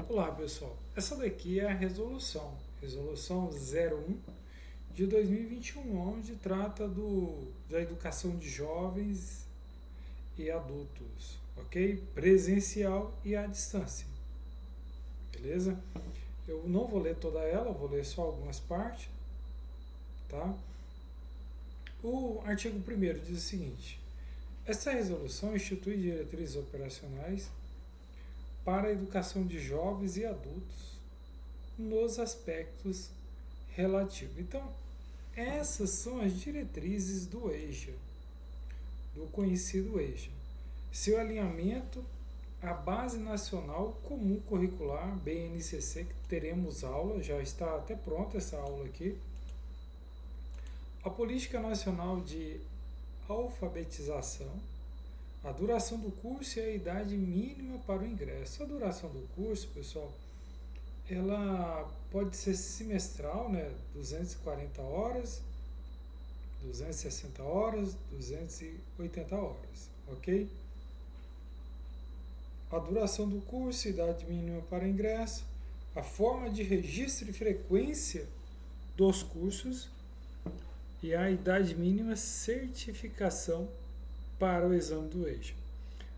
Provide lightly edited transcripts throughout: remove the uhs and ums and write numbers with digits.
Olá pessoal, essa daqui é a resolução 01 de 2021, onde trata da educação de jovens e adultos, ok? Presencial e à distância, beleza? Eu não vou ler toda ela, vou ler só algumas partes, tá? O artigo 1º diz o seguinte: esta resolução institui diretrizes operacionais para a educação de jovens e adultos nos aspectos relativos. Então, essas são as diretrizes do EJA, do conhecido EJA. Seu alinhamento à Base Nacional Comum Curricular, BNCC, que teremos aula, já está até pronta essa aula aqui. A Política Nacional de Alfabetização, a duração do curso e a idade mínima para o ingresso. A duração do curso, pessoal, ela pode ser semestral, né? 240 horas, 260 horas, 280 horas, ok? A duração do curso, idade mínima para ingresso, a forma de registro e frequência dos cursos e a idade mínima certificação para o exame do EJA.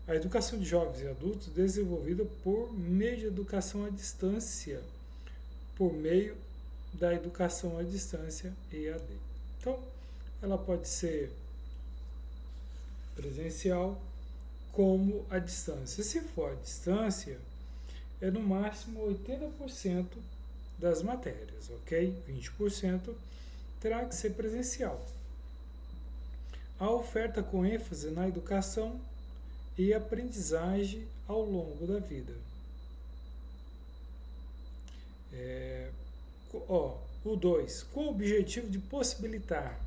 A educação de jovens e adultos desenvolvida por meio de educação à distância, por meio da educação à distância EAD. Então, ela pode ser presencial como à distância. Se for à distância, é no máximo 80% das matérias, ok? 20% terá que ser presencial. A oferta com ênfase na educação e aprendizagem ao longo da vida. O 2, com o objetivo de possibilitar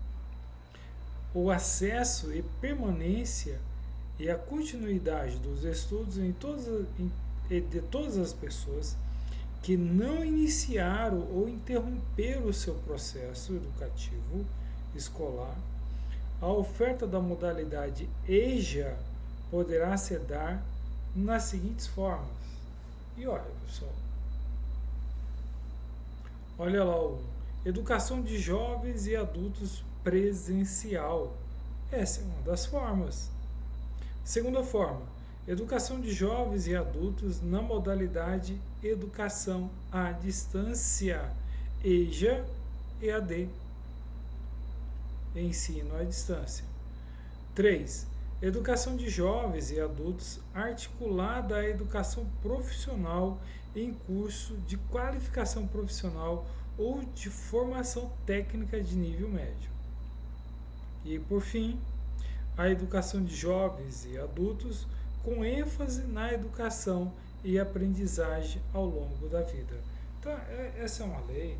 o acesso e permanência e a continuidade dos estudos de todas as pessoas que não iniciaram ou interromperam o seu processo educativo escolar. A oferta da modalidade EJA poderá se dar nas seguintes formas. E olha, pessoal, olha lá o educação de jovens e adultos presencial. Essa é uma das formas. Segunda forma, educação de jovens e adultos na modalidade educação à distância, EJA EAD. Ensino à distância. 3. Educação de jovens e adultos articulada à educação profissional em curso de qualificação profissional ou de formação técnica de nível médio. E, por fim, a educação de jovens e adultos com ênfase na educação e aprendizagem ao longo da vida. Então, essa é uma lei,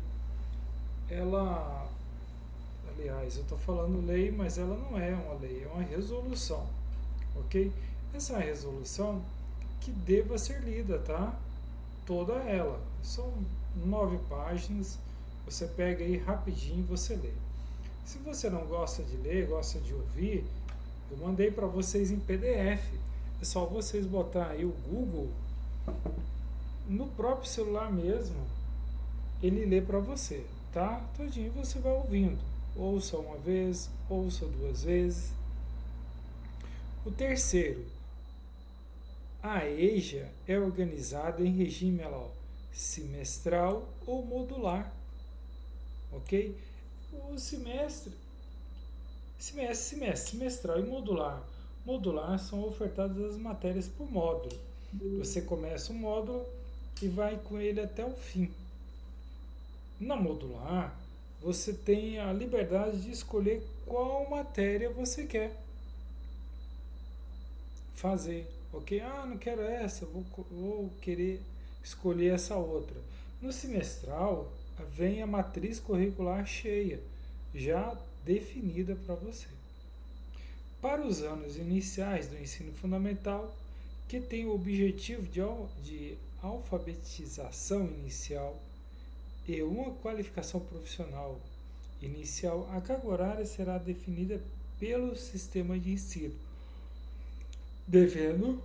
aliás, eu estou falando lei, mas ela não é uma lei, é uma resolução, ok? Essa é uma resolução que deva ser lida, tá? Toda ela. São 9 páginas, você pega aí rapidinho e você lê. Se você não gosta de ler, gosta de ouvir, eu mandei para vocês em PDF. É só vocês botar aí o Google, no próprio celular mesmo, ele lê para você, tá? Todinho você vai ouvindo. Ouça uma vez, ouça 2 vezes. O terceiro, a EJA é organizada em regime semestral ou modular, ok? O semestral e modular. Modular são ofertadas as matérias por módulo. Você começa um módulo e vai com ele até o fim. Na modular, você tem a liberdade de escolher qual matéria você quer fazer, ok? Não quero essa, vou querer escolher essa outra. No semestral, vem a matriz curricular cheia, já definida para você. Para os anos iniciais do ensino fundamental, que tem o objetivo de alfabetização inicial e uma qualificação profissional inicial, a carga horária será definida pelo sistema de ensino, devendo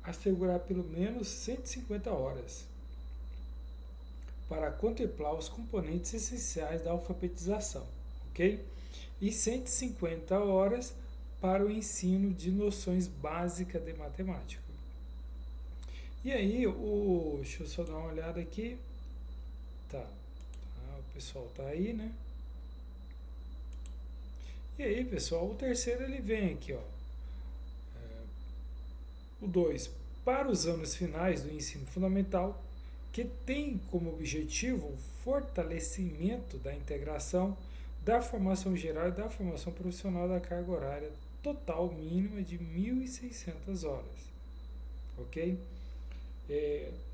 assegurar pelo menos 150 horas para contemplar os componentes essenciais da alfabetização, ok? E 150 horas para o ensino de noções básicas de matemática. E aí, deixa eu só dar uma olhada aqui. Tá, o pessoal tá aí, né? E aí, pessoal, o terceiro ele vem aqui, ó. O 2, para os anos finais do ensino fundamental, que tem como objetivo o fortalecimento da integração da formação geral e da formação profissional da carga horária total mínima de 1.600 horas. Ok?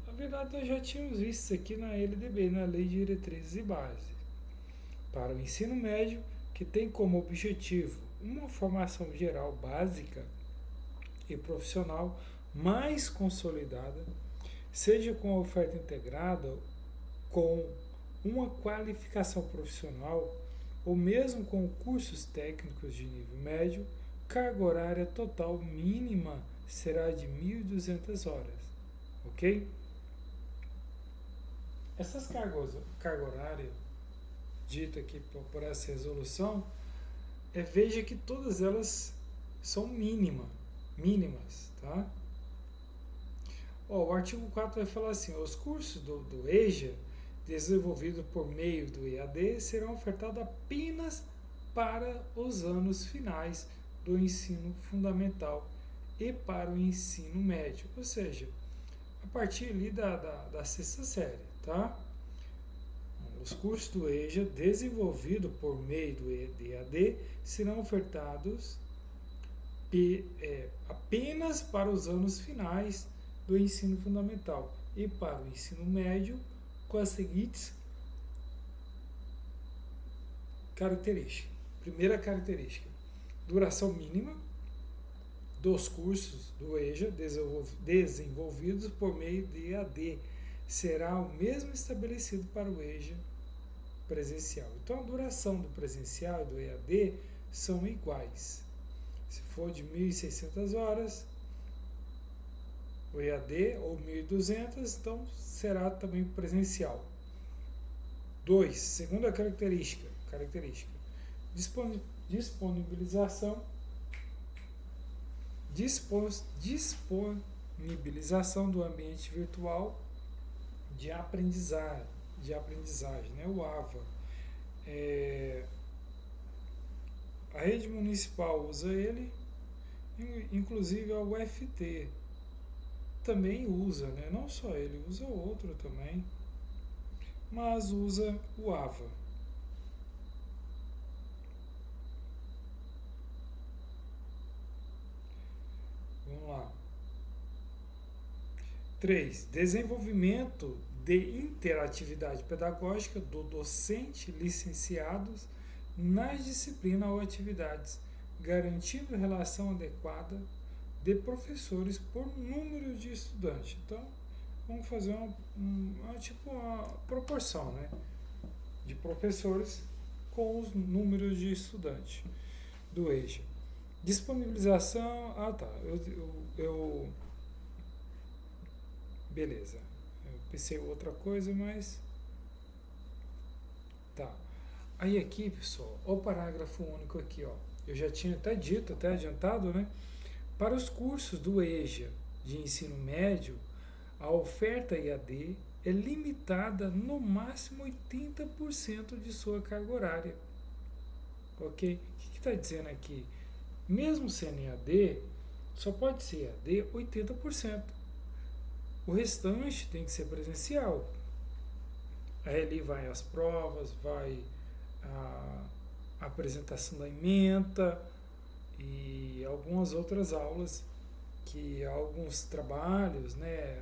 Na verdade, nós já tínhamos visto isso aqui na LDB, na Lei de Diretrizes e Bases. Para o ensino médio, que tem como objetivo uma formação geral básica e profissional mais consolidada, seja com a oferta integrada, com uma qualificação profissional ou mesmo com cursos técnicos de nível médio, carga horária total mínima será de 1.200 horas, ok? Essas carga horária dita aqui por essa resolução, veja que todas elas são mínimas, tá? O artigo 4 vai falar assim, os cursos do EJA, desenvolvidos por meio do EAD, serão ofertados apenas para os anos finais do ensino fundamental e para o ensino médio, ou seja, a partir ali da sexta série, tá? Os cursos do EJA, desenvolvidos por meio do EAD, serão ofertados apenas para os anos finais do ensino fundamental e para o ensino médio com as seguintes características. Primeira característica, duração mínima dos cursos do EJA desenvolvidos por meio de EAD será o mesmo estabelecido para o EJA presencial. Então, a duração do presencial e do EAD são iguais. Se for de 1.600 horas, o EAD, ou 1.200, então será também presencial. 2. Segunda característica, disponibilização do ambiente virtual de aprendizagem, né? O AVA. A rede municipal usa ele, inclusive a UFT também usa, né? Não só ele, usa outro também, mas usa o AVA. Vamos lá. 3. Desenvolvimento de interatividade pedagógica do docente licenciados nas disciplinas ou atividades, garantindo relação adequada de professores por número de estudantes. Então, vamos fazer uma proporção, né, de professores com os números de estudantes do EJA. Disponibilização, beleza, eu pensei outra coisa, mas tá. Aí aqui, pessoal, o parágrafo único aqui, ó, eu já tinha até dito, até adiantado, né? Para os cursos do EJA de ensino médio, a oferta EAD é limitada no máximo 80% de sua carga horária. Ok? O que está dizendo aqui? Mesmo sendo EAD, só pode ser EAD 80%. O restante tem que ser presencial. Aí ali vai as provas, vai a apresentação da ementa e algumas outras aulas, que alguns trabalhos, né,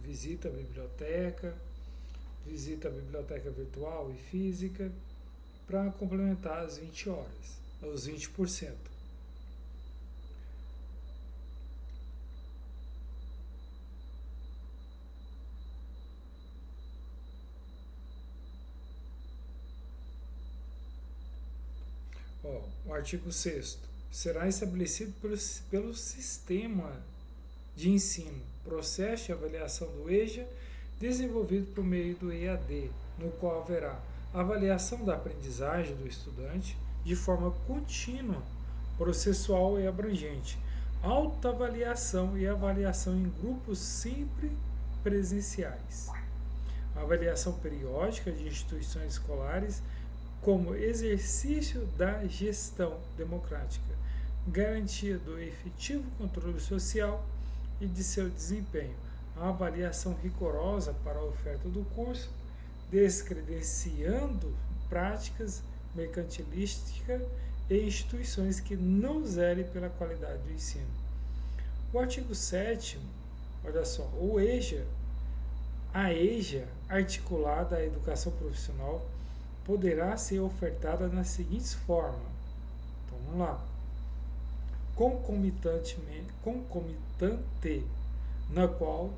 visita a biblioteca virtual e física, para complementar as 20 horas, os 20%. O artigo 6º será estabelecido pelo sistema de ensino, processo de avaliação do EJA, desenvolvido por meio do EAD, no qual haverá avaliação da aprendizagem do estudante de forma contínua, processual e abrangente, autoavaliação e avaliação em grupos sempre presenciais, avaliação periódica de instituições escolares como exercício da gestão democrática, garantia do efetivo controle social e de seu desempenho, a avaliação rigorosa para a oferta do curso, descredenciando práticas mercantilísticas e instituições que não zelem pela qualidade do ensino. O artigo 7º, olha só, a EJA articulada à educação profissional poderá ser ofertada nas seguintes formas. Então, vamos lá. Concomitante, na qual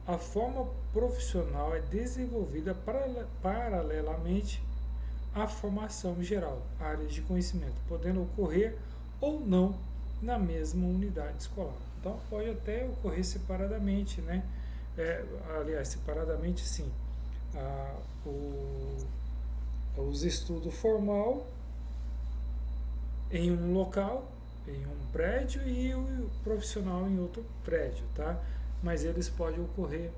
a forma profissional é desenvolvida paralelamente à formação geral, áreas de conhecimento, podendo ocorrer ou não na mesma unidade escolar. Então, pode até ocorrer separadamente, né? Aliás, separadamente sim. Os estudos formal em um local, em um prédio, e o profissional em outro prédio, tá? Mas eles podem ocorrer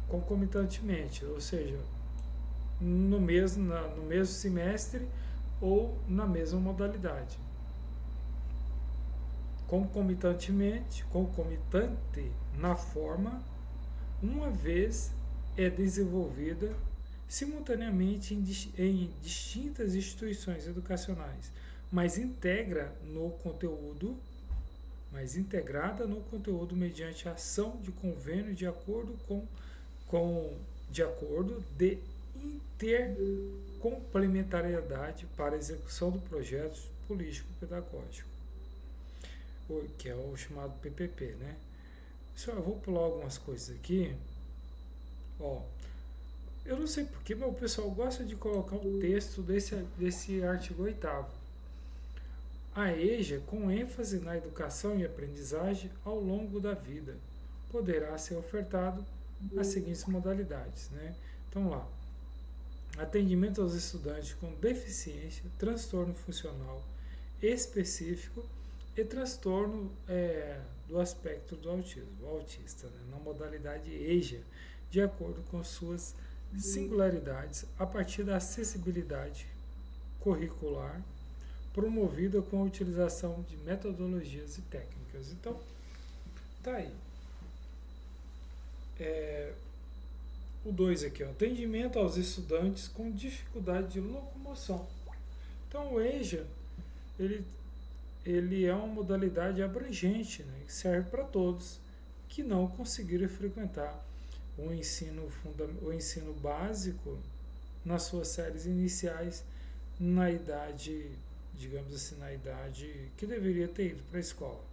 concomitantemente, ou seja, no mesmo semestre ou na mesma modalidade. Concomitante na forma, uma vez é desenvolvida simultaneamente em distintas instituições educacionais, mas integrada no conteúdo mediante a ação de convênio de acordo de intercomplementariedade para a execução do projeto político-pedagógico, que é o chamado PPP, né? Eu vou pular algumas coisas aqui. Eu não sei porquê, mas o pessoal gosta de colocar o texto desse artigo 8º. A EJA, com ênfase na educação e aprendizagem ao longo da vida, poderá ser ofertado as seguintes modalidades, né? Então, lá. Atendimento aos estudantes com deficiência, transtorno funcional específico e transtorno do aspecto do autismo, o autista, né? Na modalidade EJA, de acordo com suas singularidades, a partir da acessibilidade curricular, promovida com a utilização de metodologias e técnicas. Então, tá aí. O 2 aqui, atendimento aos estudantes com dificuldade de locomoção. Então, o EJA, ele é uma modalidade abrangente, né, que serve para todos que não conseguiram frequentar o ensino básico nas suas séries iniciais, na idade, digamos assim, na idade que deveria ter ido para a escola.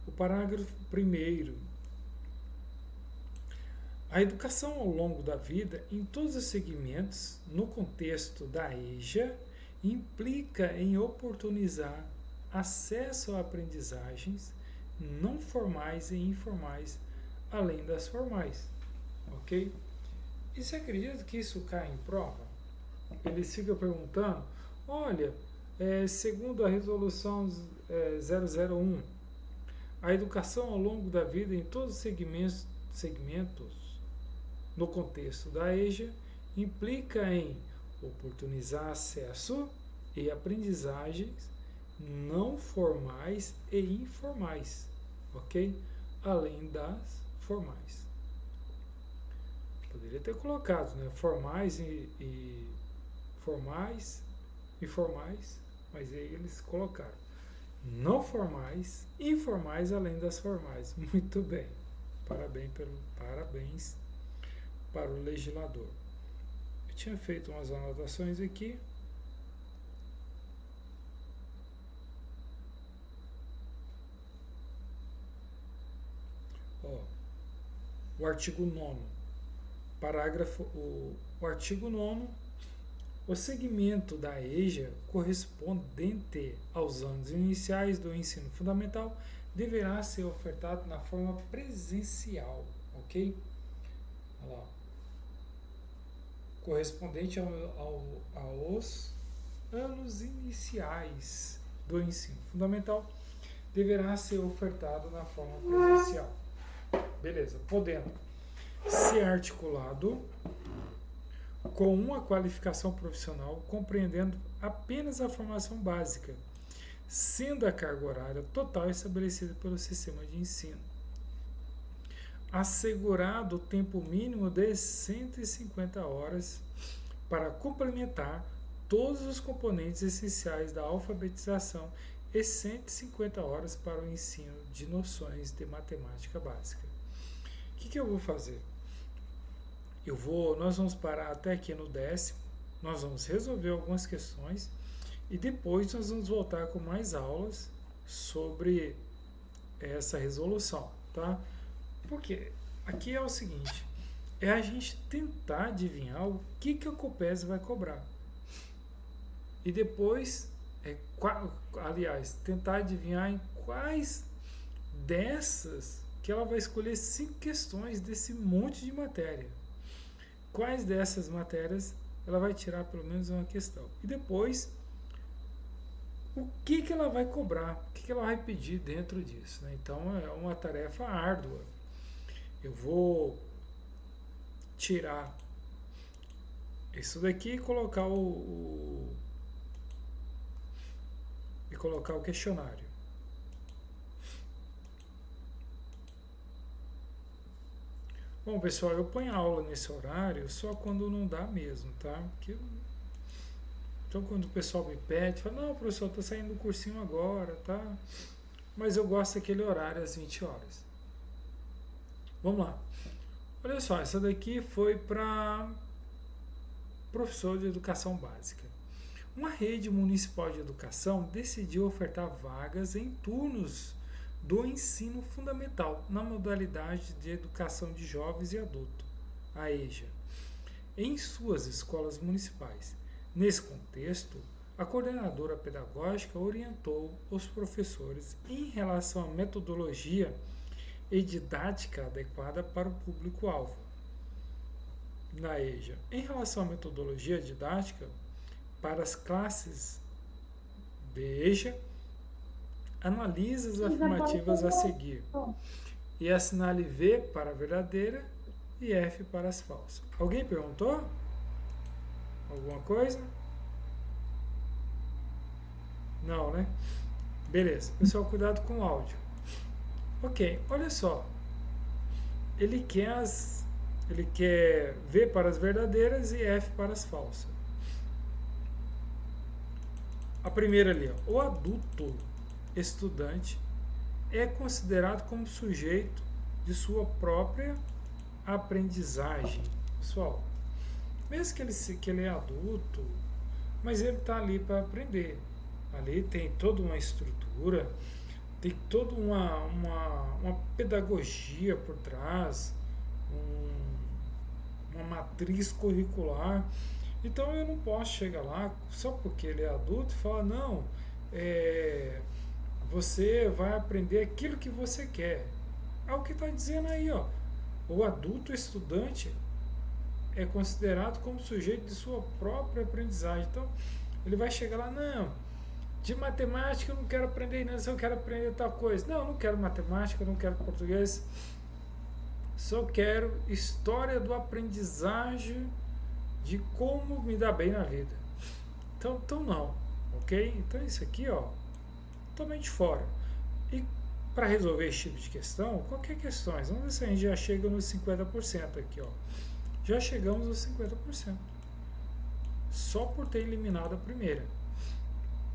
O parágrafo 1º. A educação ao longo da vida, em todos os segmentos, no contexto da EJA, implica em oportunizar acesso a aprendizagens não formais e informais, além das formais. Ok? E você acredita que isso cai em prova? Eles ficam perguntando, olha, segundo a resolução 001, a educação ao longo da vida em todos os segmentos no contexto da EJA implica em oportunizar acesso e aprendizagens não formais e informais, ok? Além das formais. Poderia ter colocado, né? Formais e formais e formais, mas aí eles colocaram não formais, informais além das formais. Muito bem. Parabéns para o legislador. Eu tinha feito umas anotações aqui. O artigo 9º. O artigo 9º O segmento da EJA correspondente aos anos iniciais do ensino fundamental deverá ser ofertado na forma presencial, ok? Olha lá. Correspondente aos anos iniciais do ensino fundamental deverá ser ofertado na forma presencial. Beleza, podendo ser articulado com uma qualificação profissional compreendendo apenas a formação básica, sendo a carga horária total estabelecida pelo sistema de ensino. Assegurado o tempo mínimo de 150 horas para complementar todos os componentes essenciais da alfabetização e 150 horas para o ensino de noções de matemática básica. O que eu vou fazer? Nós vamos parar até aqui no 10º, nós vamos resolver algumas questões e depois nós vamos voltar com mais aulas sobre essa resolução, tá? Porque aqui é o seguinte, é a gente tentar adivinhar o que a Copesa vai cobrar. E depois, tentar adivinhar em quais dessas que ela vai escolher 5 questões desse monte de matéria. Quais dessas matérias ela vai tirar pelo menos uma questão. E depois, o que ela vai cobrar, o que ela vai pedir dentro disso, né? Então, é uma tarefa árdua. Eu vou tirar isso daqui e colocar o questionário. Bom, pessoal, eu ponho aula nesse horário só quando não dá mesmo, tá? Então, quando o pessoal me pede, fala, não, professor, eu tô saindo do cursinho agora, tá? Mas eu gosto daquele horário às 20 horas. Vamos lá. Olha só, essa daqui foi para professor de educação básica. Uma rede municipal de educação decidiu ofertar vagas em turnos do ensino fundamental na modalidade de educação de jovens e adultos, a EJA, em suas escolas municipais. Nesse contexto, a coordenadora pedagógica orientou os professores em relação à metodologia e didática adequada para o público-alvo na EJA. Em relação à metodologia didática para as classes de EJA, analise as afirmativas a seguir e assinale V para a verdadeira e F para as falsas. Alguém perguntou? Alguma coisa? Não, né? Beleza. Pessoal, cuidado com o áudio. Ok, olha só. Ele quer V para as verdadeiras e F para as falsas. A primeira ali, ó, o adulto estudante é considerado como sujeito de sua própria aprendizagem. Pessoal, mesmo que ele é adulto, mas ele está ali para aprender. Ali tem toda uma estrutura, tem toda uma pedagogia por trás, uma matriz curricular. Então eu não posso chegar lá só porque ele é adulto e falar, não, você vai aprender aquilo que você quer. É o que está dizendo aí, ó. O adulto estudante é considerado como sujeito de sua própria aprendizagem. Então, ele vai chegar lá, não, de matemática eu não quero aprender nada, eu quero aprender tal coisa. Não, eu não quero matemática, eu não quero português, só quero história do aprendizagem de como me dar bem na vida. Então não, ok? Então isso aqui, ó, totalmente fora. E para resolver esse tipo de questão, qualquer questão, vamos ver se a gente já chega nos 50% aqui, ó. Já chegamos aos 50%. Só por ter eliminado a primeira.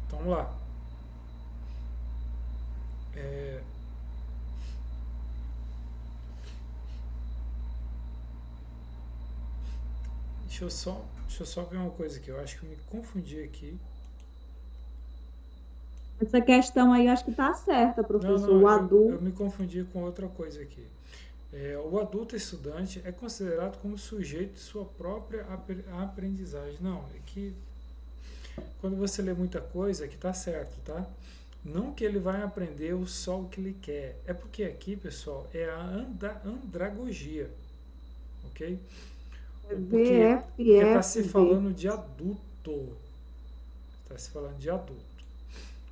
Então vamos lá. Deixa eu só ver uma coisa aqui. Eu acho que eu me confundi aqui. Essa questão aí eu acho que está certa, professor. Não, o adulto. eu me confundi com outra coisa aqui. O adulto estudante é considerado como sujeito de sua própria aprendizagem. Não, é que quando você lê muita coisa, aqui está certo, tá? Não que ele vai aprender só o que ele quer. É porque aqui, pessoal, é a andragogia, ok? É Porque está se BFFG. falando de adulto. Está se falando de adulto.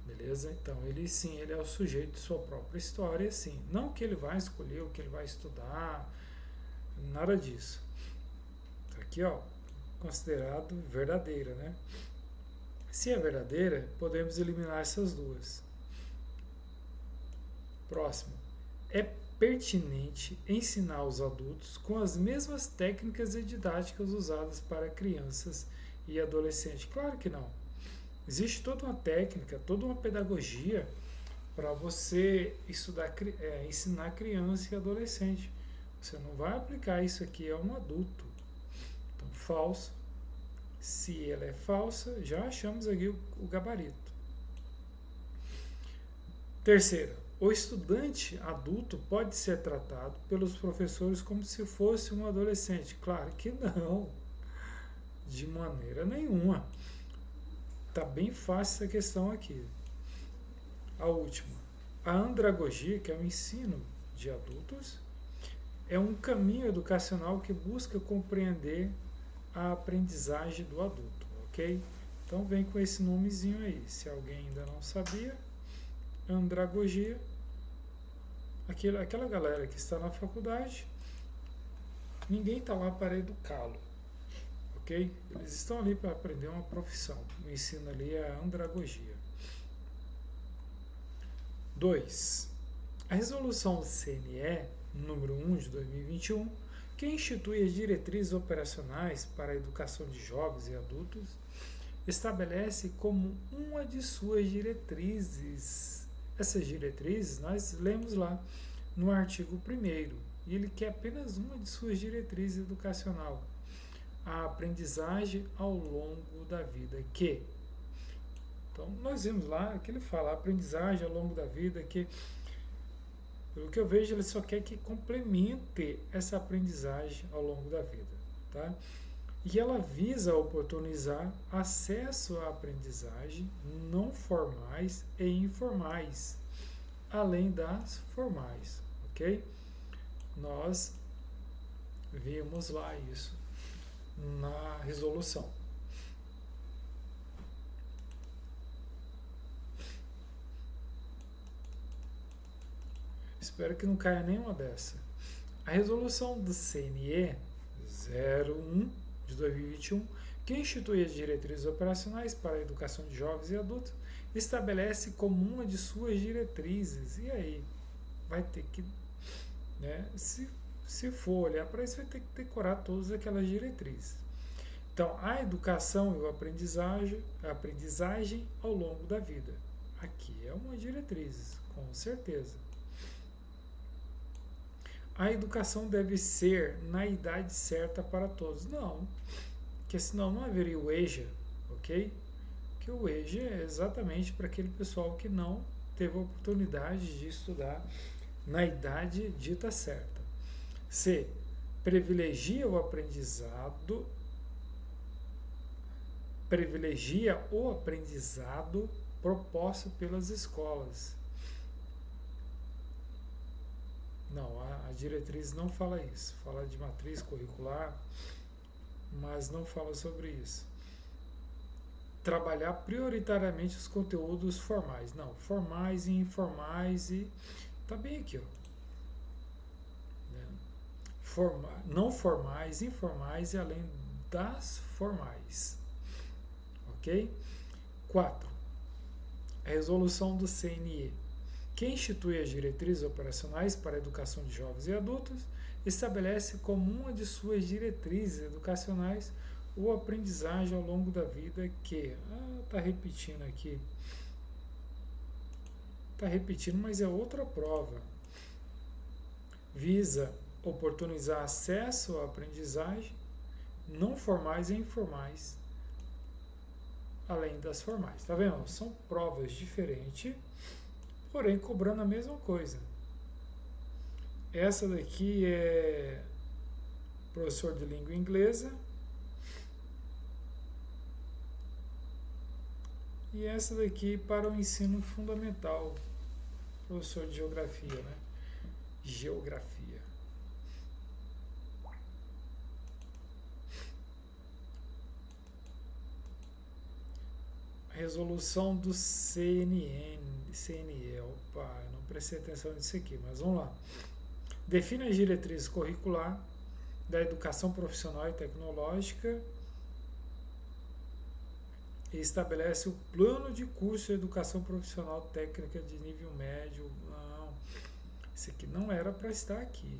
Beleza? Então, ele sim, ele é o sujeito de sua própria história, sim. Não que ele vai escolher o que ele vai estudar, nada disso. Aqui, ó, considerado verdadeira, né? Se é verdadeira, podemos eliminar essas duas. Próximo. É pertinente ensinar os adultos com as mesmas técnicas e didáticas usadas para crianças e adolescentes? Claro que não. Existe toda uma técnica, toda uma pedagogia para você ensinar criança e adolescente. Você não vai aplicar isso aqui a um adulto. Então, falso. Se ela é falsa, já achamos aqui o gabarito. Terceira, o estudante adulto pode ser tratado pelos professores como se fosse um adolescente. Claro que não, de maneira nenhuma. Tá bem fácil essa questão aqui. A última, a andragogia, que é o ensino de adultos, é um caminho educacional que busca compreender a aprendizagem do adulto, ok? Então vem com esse nomezinho aí. Se alguém ainda não sabia, andragogia, aquela galera que está na faculdade, ninguém está lá para educá-lo, ok? Eles estão ali para aprender uma profissão. O ensino ali é a andragogia. 2. A resolução CNE número 1 de 2021, que institui as diretrizes operacionais para a educação de jovens e adultos, estabelece como uma de suas diretrizes. Essas diretrizes nós lemos lá no artigo 1º, e ele quer apenas uma de suas diretrizes educacional, a aprendizagem ao longo da vida, que então nós vimos lá que ele fala aprendizagem ao longo da vida, que pelo que eu vejo ele só quer que complemente essa aprendizagem ao longo da vida, tá? E ela visa oportunizar acesso à aprendizagem não formais e informais, além das formais, ok? Nós vimos lá isso na resolução. Espero que não caia nenhuma dessa. A resolução do CNE 01 de 2021, que institui as diretrizes operacionais para a educação de jovens e adultos, estabelece como uma de suas diretrizes. E aí? Vai ter que, né, se for olhar para isso, vai ter que decorar todas aquelas diretrizes. Então, a educação e a aprendizagem ao longo da vida. Aqui é uma diretriz, com certeza. A educação deve ser na idade certa para todos. Não, porque senão não haveria o EJA, ok? Que o EJA é exatamente para aquele pessoal que não teve a oportunidade de estudar na idade dita certa. C. Privilegia o aprendizado proposto pelas escolas. Não, a diretriz não fala isso. Fala de matriz curricular, mas não fala sobre isso. Trabalhar prioritariamente os conteúdos formais. Não, formais e informais e... Tá bem aqui, ó. Não formais, informais e além das formais. Ok? 4. A resolução do CNE, que institui as diretrizes operacionais para a educação de jovens e adultos, estabelece como uma de suas diretrizes educacionais o aprendizagem ao longo da vida que... tá repetindo aqui. Tá repetindo, mas é outra prova. Visa oportunizar acesso à aprendizagem não formais e informais, além das formais. Tá vendo? São provas diferentes, porém cobrando a mesma coisa. Essa daqui é professor de língua inglesa. E essa daqui para o ensino fundamental, professor de geografia, né? Geografia. Resolução do CNE. Opa, eu não prestei atenção nisso aqui, mas vamos lá. Define as diretrizes curricular da educação profissional e tecnológica e estabelece o plano de curso de educação profissional técnica de nível médio. Não, esse aqui não era para estar aqui,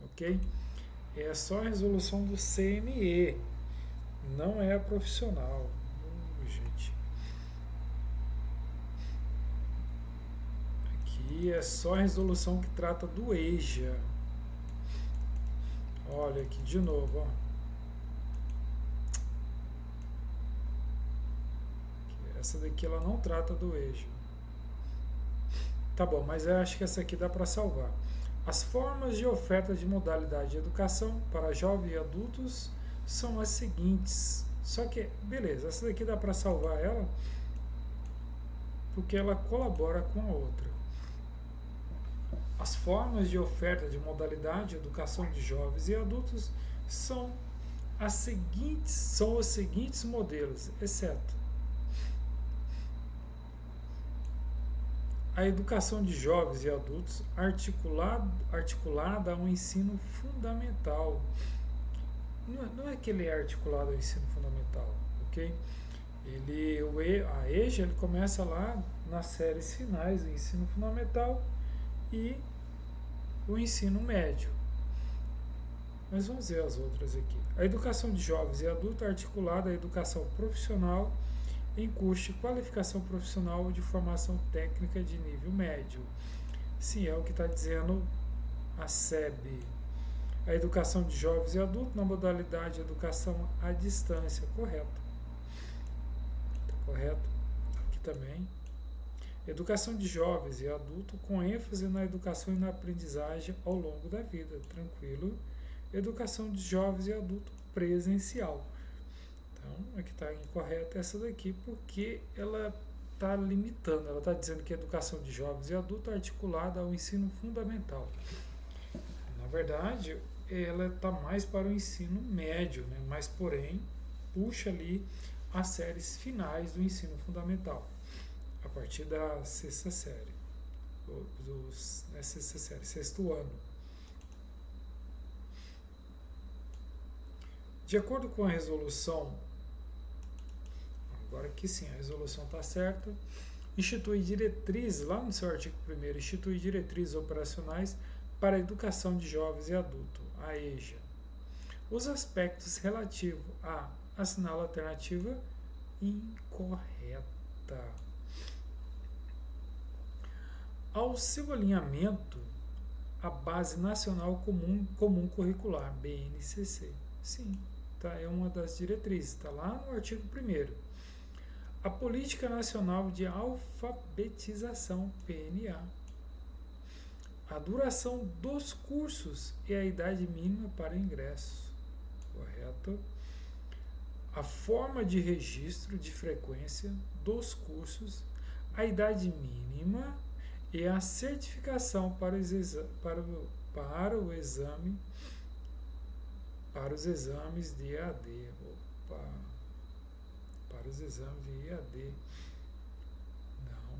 ok? É só a resolução do CNE, não é a profissional. Gente, aqui é só a resolução que trata do EJA. Olha aqui de novo, ó. Essa daqui ela não trata do EJA. Tá bom, mas eu acho que essa aqui dá para salvar. As formas de oferta de modalidade de educação para jovens e adultos são as seguintes. Só que, beleza, essa daqui dá para salvar ela porque ela colabora com a outra. As formas de oferta de modalidade de educação de jovens e adultos são os seguintes modelos, exceto a educação de jovens e adultos articulada ao ensino fundamental. Não é que ele é articulado ao ensino fundamental, ok? A EJA ele começa lá nas séries finais do ensino fundamental e o ensino médio. Mas vamos ver as outras aqui. A educação de jovens e adultos articulada à educação profissional em curso de qualificação profissional de formação técnica de nível médio. Sim, é o que está dizendo a SEB. A educação de jovens e adultos na modalidade de educação à distância. Correto. Está correto. Aqui também. Educação de jovens e adultos com ênfase na educação e na aprendizagem ao longo da vida. Tranquilo. Educação de jovens e adultos presencial. Então, aqui está incorreta essa daqui, porque ela está limitando, ela está dizendo que a educação de jovens e adultos é articulada ao ensino fundamental. Na verdade, ela está mais para o ensino médio, né? Mas, porém, puxa ali as séries finais do ensino fundamental, a partir da sexta série, sexto ano. De acordo com a resolução, agora aqui sim, a resolução está certa, institui diretrizes, lá no seu artigo 1º, institui diretrizes operacionais para a educação de jovens e adultos, a EJA. Os aspectos relativos a assinala a alternativa incorreta. Ao seu alinhamento, a Base Nacional Comum Curricular, BNCC. Sim, tá, é uma das diretrizes, está lá no artigo 1º. A Política Nacional de Alfabetização, PNA. A duração dos cursos e a idade mínima para ingresso. Correto? A forma de registro de frequência dos cursos, a idade mínima e a certificação para os exames de EAD. Opa! Para os exames de EAD. Não.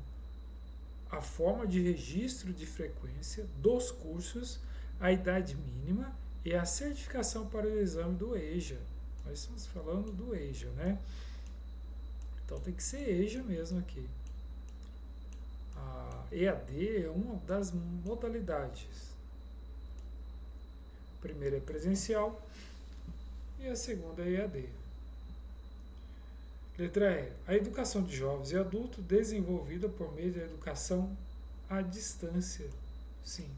A forma de registro de frequência dos cursos, a idade mínima e a certificação para o exame do EJA. Nós estamos falando do EJA, né? Então tem que ser EJA mesmo aqui. A EAD é uma das modalidades. A primeira é presencial e a segunda é EAD. Letra E. A educação de jovens e adultos desenvolvida por meio da educação à distância. Sim,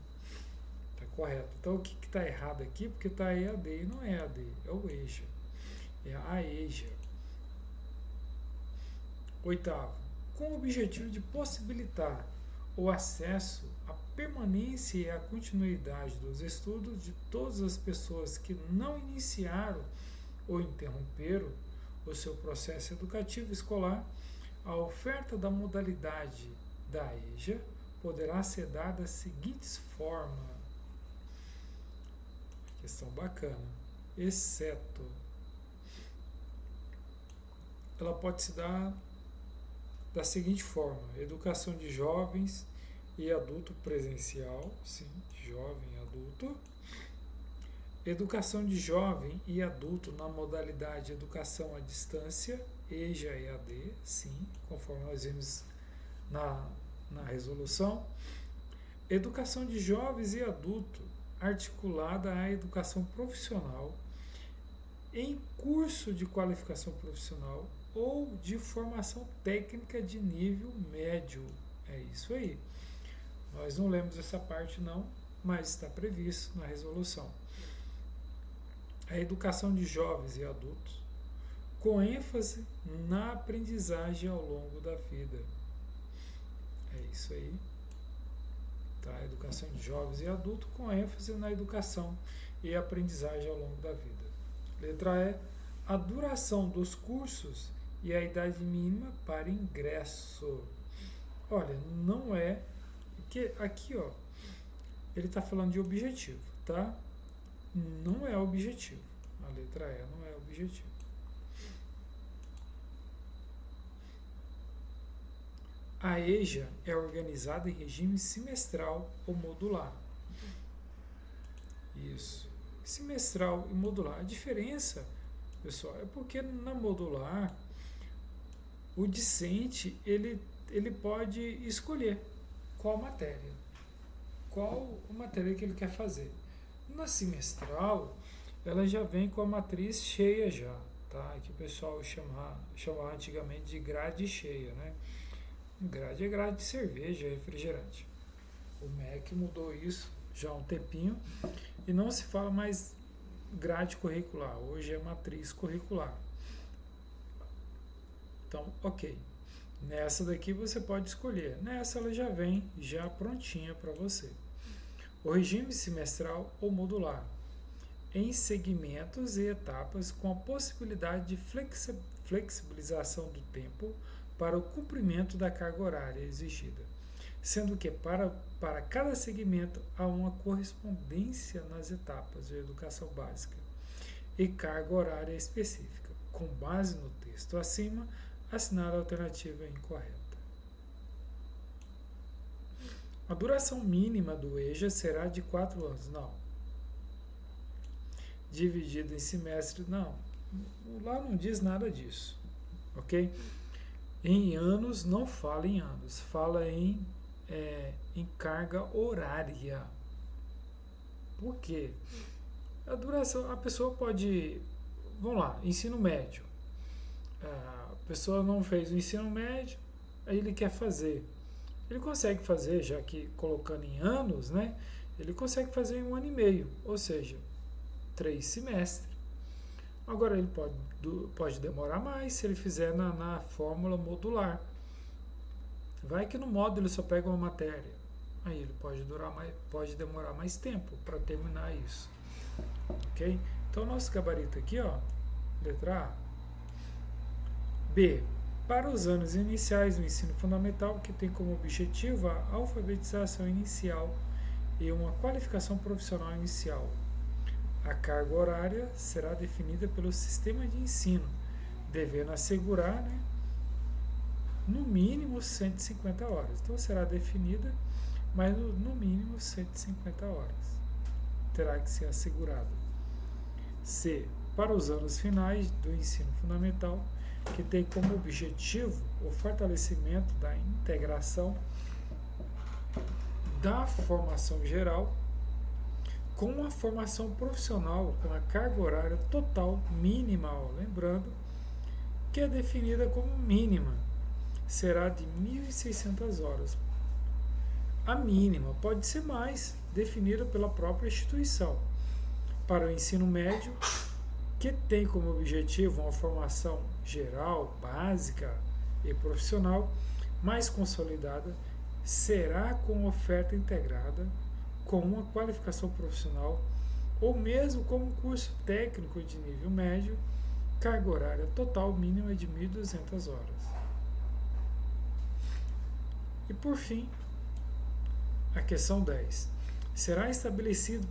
está correto. Então o que está errado aqui? Porque está EAD e não é EAD, é o EJA. É a EJA. Oitavo. Com o objetivo de possibilitar o acesso, a permanência e a continuidade dos estudos de todas as pessoas que não iniciaram ou interromperam o seu processo educativo escolar. A oferta da modalidade da EJA poderá ser dada da seguinte forma. Questão bacana. Exceto. Ela pode se dar da seguinte forma: educação de jovens e adulto presencial, sim, jovem e adulto. Educação de jovem e adulto na modalidade educação à distância, EJA e EAD, sim, conforme nós vimos na resolução. Educação de jovens e adulto articulada à educação profissional em curso de qualificação profissional ou de formação técnica de nível médio. É isso aí. Nós não lemos essa parte não, mas está previsto na resolução. A educação de jovens e adultos com ênfase na aprendizagem ao longo da vida. É isso aí. Tá? Educação de jovens e adultos com ênfase na educação e aprendizagem ao longo da vida. Letra E. A duração dos cursos e a idade mínima para ingresso. Olha, não é... Porque aqui, ó, ele está falando de objetivo, tá? Não é objetivo. A letra E não é objetivo. A EJA é organizada em regime semestral ou modular. Isso. Semestral e modular. A diferença, pessoal, é porque na modular o discente ele pode escolher qual matéria que ele quer fazer. Na semestral, ela já vem com a matriz cheia já, tá? Que o pessoal chamava antigamente de grade cheia, né? Grade é grade de cerveja, refrigerante. O MEC mudou isso já há um tempinho e não se fala mais grade curricular, hoje é matriz curricular. Então, ok. Nessa daqui você pode escolher. Nessa ela já vem já prontinha para você. O regime semestral ou modular, em segmentos e etapas com a possibilidade de flexibilização do tempo para o cumprimento da carga horária exigida, sendo que para cada segmento há uma correspondência nas etapas de educação básica e carga horária específica. Com base no texto acima, assinar a alternativa incorreta. A duração mínima do EJA será de 4 anos. Não. Dividido em semestre, não. Lá não diz nada disso. Ok? Em anos, não fala em anos. Fala em carga horária. Por quê? A duração, a pessoa pode... Vamos lá, ensino médio. A pessoa não fez o ensino médio, aí ele quer fazer. Ele consegue fazer, já que colocando em anos, né? Ele consegue fazer em 1 ano e meio, ou seja, 3 semestres. Agora ele pode demorar mais se ele fizer na fórmula modular. Vai que no módulo ele só pega uma matéria. Aí ele pode demorar mais tempo para terminar isso. Ok? Então nosso gabarito aqui, ó, letra A. B. Para os anos iniciais do ensino fundamental, que tem como objetivo a alfabetização inicial e uma qualificação profissional inicial. A carga horária será definida pelo sistema de ensino, devendo assegurar, né, no mínimo 150 horas. Então será definida, mas no mínimo 150 horas. Terá que ser assegurado. C. Para os anos finais do ensino fundamental, que tem como objetivo o fortalecimento da integração da formação geral com a formação profissional, com a carga horária total mínima, lembrando que é definida como mínima, será de 1.600 horas. A mínima pode ser mais, definida pela própria instituição. Para o ensino médio, que tem como objetivo uma formação geral, básica e profissional mais consolidada, será com oferta integrada, com uma qualificação profissional ou mesmo como curso técnico de nível médio, carga horária total mínima de 1.200 horas. E por fim, a questão 10. Será estabelecido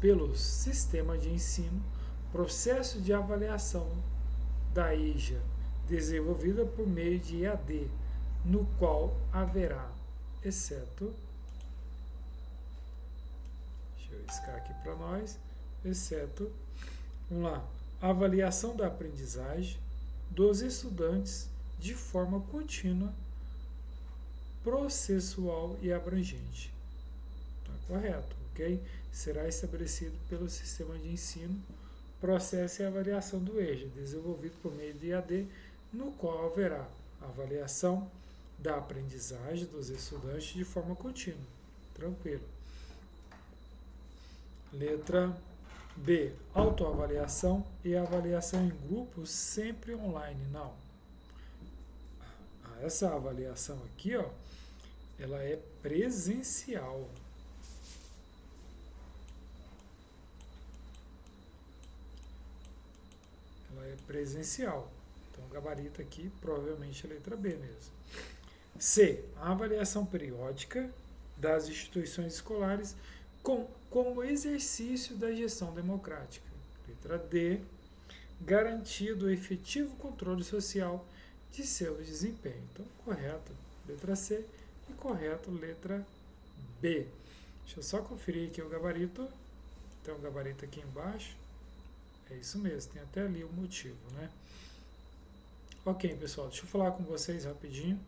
pelo sistema de ensino processo de avaliação da EJA desenvolvida por meio de EAD, no qual haverá, exceto, deixa eu riscar aqui para nós, exceto, vamos lá, avaliação da aprendizagem dos estudantes de forma contínua, processual e abrangente. Tá correto, ok? Será estabelecido pelo sistema de ensino processo e avaliação do EJA, desenvolvido por meio de EAD, no qual haverá avaliação da aprendizagem dos estudantes de forma contínua. Tranquilo. Letra B. Autoavaliação e avaliação em grupos sempre online. Não. Essa avaliação aqui, ó, ela é presencial. Ela é presencial. Então, o gabarito aqui, provavelmente, é a letra B mesmo. C. A avaliação periódica das instituições escolares como exercício da gestão democrática. Letra D. Garantido o efetivo controle social de seu desempenho. Então, correto, letra C, e correto, letra B. Deixa eu só conferir aqui o gabarito. Tem um gabarito aqui embaixo. É isso mesmo, tem até ali o motivo, né? Ok, pessoal, deixa eu falar com vocês rapidinho.